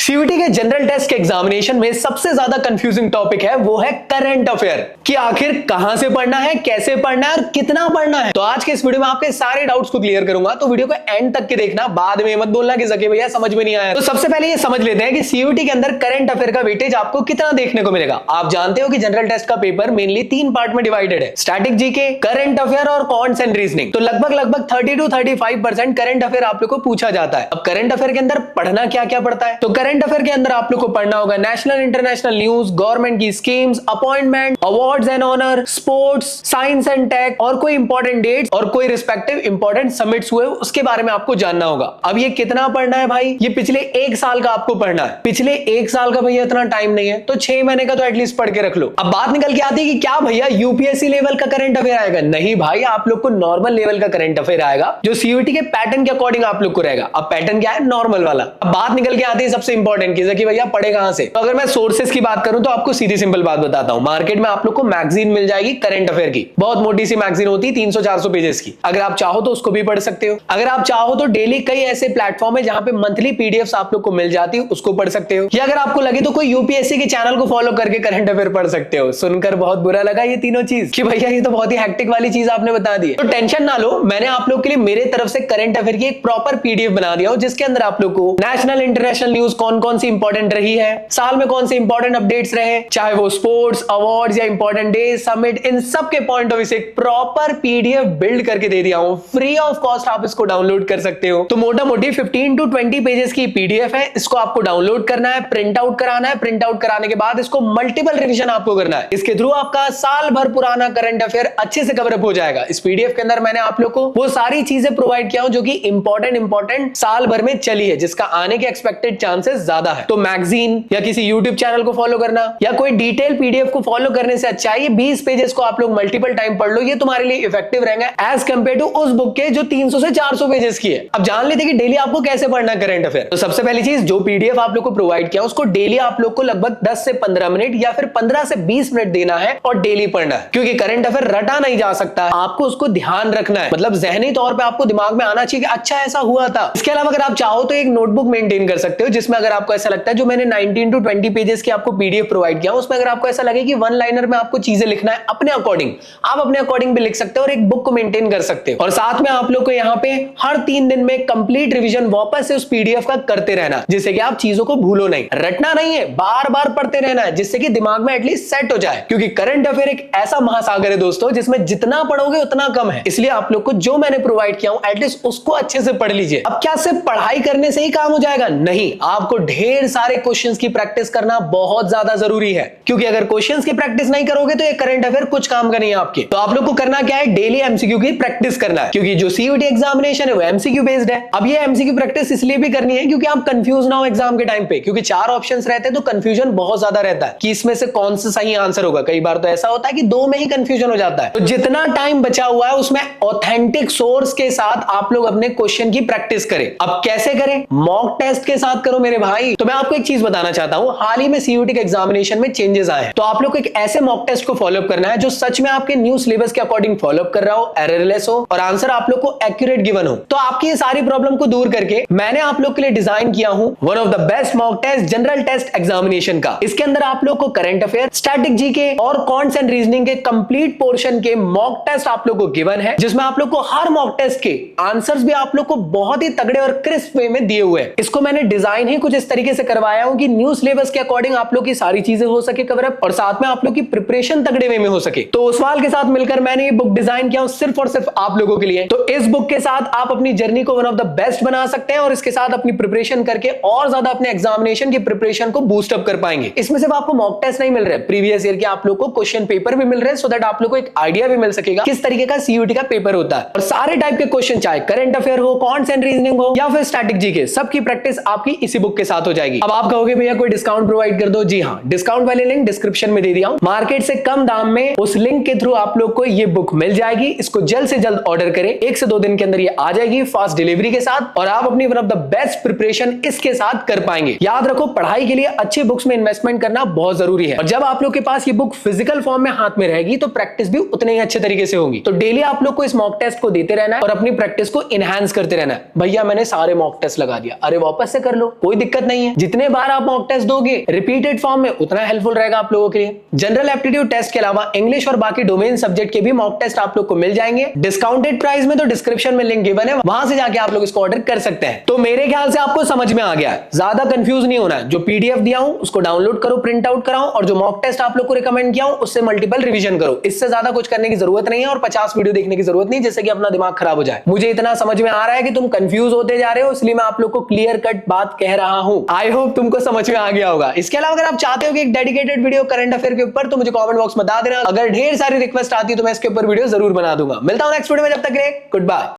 CUET के general test के examination में सबसे ज्यादा कंफ्यूजिंग टॉपिक है वो है करंट अफेयर कि आखिर कहां से पढ़ना है, कैसे पढ़ना है और कितना पढ़ना है। तो आज के इस वीडियो में आपके सारे डाउट्स को क्लियर करूंगा, तो वीडियो को एंड तक के देखना, बाद में मत बोलना कि जकी भैया समझ में नहीं आया। तो सबसे पहले ये समझ लेते हैं कि सीयूईटी के अंदर करंट अफेयर का वेटेज आपको कितना देखने को मिलेगा। आप जानते हो कि जनरल टेस्ट का पेपर मेनली 3 पार्ट में डिवाइडेड है, स्टैटिक जीके, करंट अफेयर और क्वांट्स एंड रीजनिंग। तो लगभग 30 to 35% करंट अफेयर आप लोग को पूछा जाता है। अब करंट अफेयर के अंदर पढ़ना क्या क्या पड़ता है, तो करंट अफेयर के अंदर आप लोग को पढ़ना होगा नेशनल इंटरनेशनल न्यूज, गवर्नमेंट की schemes, appointment, awards and honour, sports, science and tech और कोई इंपॉर्टेंट डेट्स और कोई रिस्पेक्टिव इंपॉर्टेंट समिट्स हुए उसके बारे में आपको जानना होगा। अब ये कितना पढ़ना है भाई, ये पिछले 1 साल का आपको पढ़ना है। पिछले 1 साल का भैया इतना टाइम नहीं है, तो 6 महीने का तो एटलीस्ट पढ़ के रख लो। अब बात निकल के आती है कि क्या भैया यूपीएससी लेवल का करंट अफेयर आएगा? नहीं भाई, आप लोग को नॉर्मल लेवल का करंट अफेयर आएगा जो सीयूईटी के पैटर्न के अकॉर्डिंग आप लोग को रहेगा। अब पैटर्न क्या है? नॉर्मल वाला। अब बात निकल के आती है सबसे इंपॉर्टेंट की कि भैया पढ़े कहां से। तो अगर मैं सोर्सेस की बात करूं तो आपको सीधी सिंपल बात बताता हूं, मार्केट में आप लोग को मैगजीन मिल जाएगी करंट अफेयर की, बहुत मोटी सी मैगजीन होती है 300-400 पेजेस की। अगर आप चाहो तो उसको भी पढ़ सकते हो। अगर आप चाहो तो डेली कई ऐसे प्लेटफॉर्म है जहां पे मंथली पीडीएफ्स आप लोग को मिल जाती है, उसको पढ़ सकते हो। या अगर आपको लगे तो कोई यूपीएससी के चैनल को फॉलो करके करंट अफेयर पढ़ सकते हो। सुनकर बहुत बुरा लगा ये तीनों चीज कि भैया ये तो बहुत ही हेक्टिक वाली चीज आपने बता दी है। तो टेंशन ना लो, मैंने आप लोग के लिए मेरे तरफ से करंट अफेयर की एक प्रॉपर पीडीएफ बना दिया हो, जिसके अंदर आप लोग को नेशनल इंटरनेशनल न्यूज कौन कौन सी इंपॉर्टेंट रही है, साल में कौन से इंपॉर्टेंट अपडेट्स रहे, चाहे वो स्पोर्ट्स, अवार्ड्स या इंपॉर्टेंट डे, समिट, इन सब के पॉइंट ऑफ व्यू से एक प्रॉपर पीडीएफ बिल्ड करके दे दिया हूं। फ्री ऑफ कॉस्ट आप इसको डाउनलोड कर सकते हो। तो मोटा मोटी 15 to 20 पेजेस की पीडीएफ है। इसको आपको डाउनलोड करना है, प्रिंट आउट कराना है। प्रिंट आउट कराने के बाद इसको मल्टीपल रिवीजन आपको करना है। इसके थ्रू आपका साल भर पुराना करंट अफेयर अच्छे से कवरअप हो जाएगा। इस पीडीएफ के अंदर मैंने आप लोग को वो सारी चीजें प्रोवाइड किया हूं जो कि इंपॉर्टेंट साल भर में चली है, जिसका आने के एक्सपेक्टेड चांसेस ज्यादा है। तो मैगजीन या किसी यूट्यूब चैनल को फॉलो करना या कोई डिटेल पीडीएफ को फॉलो करने से अच्छा है 20 पेजेस को आप लोग मल्टीपल टाइम पढ़ लो। ये तुम्हारे लिए इफेक्टिव रहेगा एज कंपेयर टू उस बुक के जो 300 से 400 पेजेस की है। अब जान लेते कि डेली आपको कैसे पढ़ना है करंट अफेयर। तो सबसे पहली चीज, जो पीडीएफ आप लोग को प्रोवाइड किया उसको डेली आप लोग को लगभग 10 से 15 मिनट या फिर 15 से 20 मिनट देना है और डेली पढ़ना है, क्योंकि करंट अफेयर रटा नहीं जा सकता है। आपको उसको ध्यान रखना है, मतलब जहनी तौर पर आपको दिमाग में आना चाहिए कि अच्छा ऐसा हुआ था। इसके अलावा अगर आप चाहो तो एक नोटबुक मेंटेन कर सकते हो, जिसमें अगर आपको ऐसा लगता है, जो मैंने 19 to 20 पेजेस की आपको पीडीएफ प्रोवाइड किया, उसमें अगर आपको ऐसा लगे कि वन लाइनर में आपको चीजें लिखना है अपने अकॉर्डिंग, आप अपने अकॉर्डिंग भी लिख सकते हो और एक बुक को मेंटेन कर सकते हो। और साथ में आप लोग को यहाँ पे हर 3 दिन में कंप्लीट रिवीजन वापस से उस पीडीएफ का करते रहना, जिससे कि आप चीजों को भूलो नहीं। रटना नहीं है, बार बार पढ़ते रहना है, जिससे कि दिमाग में एटलीस्ट सेट हो जाए। क्योंकि करंट अफेयर एक ऐसा महासागर है दोस्तों, जिसमें जितना पढ़ोगे उतना कम है। इसलिए आप लोग को जो मैंने प्रोवाइड किया हूं एटलीस्ट उसको अच्छे से पढ़ लीजिए। अब क्या सिर्फ पढ़ाई करने से ही काम हो जाएगा? नहीं, आपको ढेर सारे क्वेश्चंस की प्रैक्टिस करना बहुत ज्यादा जरूरी है, क्योंकि अगर क्वेश्चंस की प्रैक्टिस नहीं करोगे तो ये करंट अफेयर कुछ काम का नहीं है आपके। तो आप लोग को करना क्या है, डेली एमसीक्यू की प्रैक्टिस करना है, क्योंकि जो सीयूईटी एग्जामिनेशन है वो एमसीक्यू बेस्ड है। अब ये एमसीक्यू प्रैक्टिस इसलिए भी करनी है क्योंकि आप कंफ्यूज ना हो एग्जाम के टाइम पे, क्योंकि 4 ऑप्शंस रहते हैं तो कंफ्यूजन बहुत ज्यादा रहता है कि इसमें से कौन सा सही आंसर होगा। कई बार तो ऐसा होता है कि 2 में ही कंफ्यूजन हो जाता है। तो जितना टाइम बचा हुआ है उसमें ऑथेंटिक सोर्स के साथ आप लोग अपने क्वेश्चन की प्रैक्टिस करें। अब कैसे करें? मॉक टेस्ट के साथ करो मेरे भाई। तो मैं आपको एक चीज बताना चाहता हूं, हाल ही में सीयूईटी के एग्जामिनेशन में चेंजेस आए हैं, तो आप लोग को एक ऐसे मॉक टेस्ट को फॉलो करना है जो सच में आपके न्यू सिलेबस के अकॉर्डिंग फॉलो कर रहा हो, एररलेस हो और आंसर आप लोग को एक्यूरेट गिवन हो। तो आपकी ये सारी प्रॉब्लम को दूर करके मैंने आप लोग के लिए डिजाइन किया हूं one of the best mock test general test examination का। इसके अंदर आप लोग को करंट अफेयर, स्टैटिक जीके और क्वांट्स एंड रीजनिंग के कंप्लीट पोर्शन के मॉक टेस्ट आप लोग को गिवन है, जिसमें आप लोग को हर मॉक टेस्ट के आंसर्स भी आप लोग को बहुत ही तगड़े और क्रिस्प वे में दिए हुए हैं। इसको मैंने डिजाइन ही कुछ इस तरीके से करवाया हूं कि न्यू सिलेबस के अकॉर्डिंग आप लोग की सारी चीजें हो सके कवरअप और साथ में आप लोग की प्रिपरेशन तगड़े वे में हो सके। तो ओसवाल के साथ मिलकर मैंने ये बुक डिजाइन किया सिर्फ और सिर्फ आप लोगों के लिए। तो इस बुक के साथ आप अपनी जर्नी को वन ऑफ द बेस्ट बना सकते हैं और इसके साथ अपनी प्रिपरेशन करके और ज्यादा अपने एग्जामिनेशन की प्रिपरेशन को बूस्ट अप कर पाएंगे। इसमें सिर्फ आपको मॉक टेस्ट नहीं मिल रहे, प्रीवियस ईयर के आप लोग को क्वेश्चन पेपर भी मिल रहे हैं, सो दैट आप लोग को एक आइडिया भी मिल सकेगा किस तरीके का सीयूईटी का पेपर होता है। और सारे टाइप के क्वेश्चन, चाहे करंट अफेयर हो, क्वांट्स एंड रीजनिंग हो या फिर स्टैटिक जीके, सबकी प्रैक्टिस आपकी इसी बुक के साथ हो जाएगी। अब आप कहोगे भैया कोई डिस्काउंट प्रोवाइड कर दो। जी हाँ, डिस्काउंट वाले लिंक डिस्क्रिप्शन में दे दिया हूं। मार्केट से कम दाम में उस लिंक के थ्रू आप लोग को ये बुक मिल जाएगी। इसको जल्द से जल्द ऑर्डर करें, 1 से 2 दिन के अंदर ये आ जाएगी फास्ट डिलीवरी के साथ, और आप अपनी one of the best preparation इसके साथ कर पाएंगे। याद रखो, पढ़ाई के लिए अच्छे बुक्स में इन्वेस्टमेंट करना बहुत जरूरी है, और जब आप लोग के पास ये बुक फिजिकल फॉर्म में हाथ में रहेगी तो प्रैक्टिस भी उतने ही अच्छे तरीके से होगी। तो डेली आप लोग को इस मॉक टेस्ट को देते रहना है और अपनी प्रैक्टिस को इनहैंस करते रहना है। भैया मैंने सारे मॉक टेस्ट लगा दिया, अरे वापस से कर लो, कोई दिक्कत दिक्कत नहीं है। जितने बार आप मॉक टेस्ट दोगे रिपीटेड फॉर्म में उतना हेल्पफुल रहेगा आप लोगों के लिए। जनरल एप्टीट्यूड टेस्ट के अलावा इंग्लिश और बाकी डोमेन सब्जेक्ट के भी मॉक टेस्ट आप लोग को मिल जाएंगे डिस्काउंटेड प्राइस में। तो डिस्क्रिप्शन में लिंक गिवन है, वहां से जाके आप लोग इसको ऑर्डर कर सकते हैं। तो मेरे ख्याल से आपको समझ में आ गया, ज्यादा कंफ्यूज नहीं होना। जो पीडीएफ दिया हूं उसको डाउनलोड करो, प्रिंट आउट कराओ, और जो मॉक टेस्ट आप लोग को रिकमेंड किया हूं उससे मल्टीपल रिवीजन करो। इससे ज्यादा कुछ करने की जरूरत नहीं है और 50 वीडियो देखने की जरूरत नहीं जिससे कि अपना दिमाग खराब हो जाए। मुझे इतना समझ में आ रहा है कि तुम कंफ्यूज होते जा रहे हो, इसलिए मैं आप लोग को क्लियर कट बात कह रहा हूं। आई होप तुमको समझ में आ गया होगा। इसके अलावा अगर आप चाहते हो कि एक डेडिकेटेड वीडियो करंट अफेयर के ऊपर, तो मुझे कमेंट बॉक्स में बता देना। अगर ढेर सारी रिक्वेस्ट आती है तो मैं इसके ऊपर वीडियो जरूर बना दूंगा। मिलता हूं नेक्स्ट वीडियो में, जब तक के लिए गुड बाय।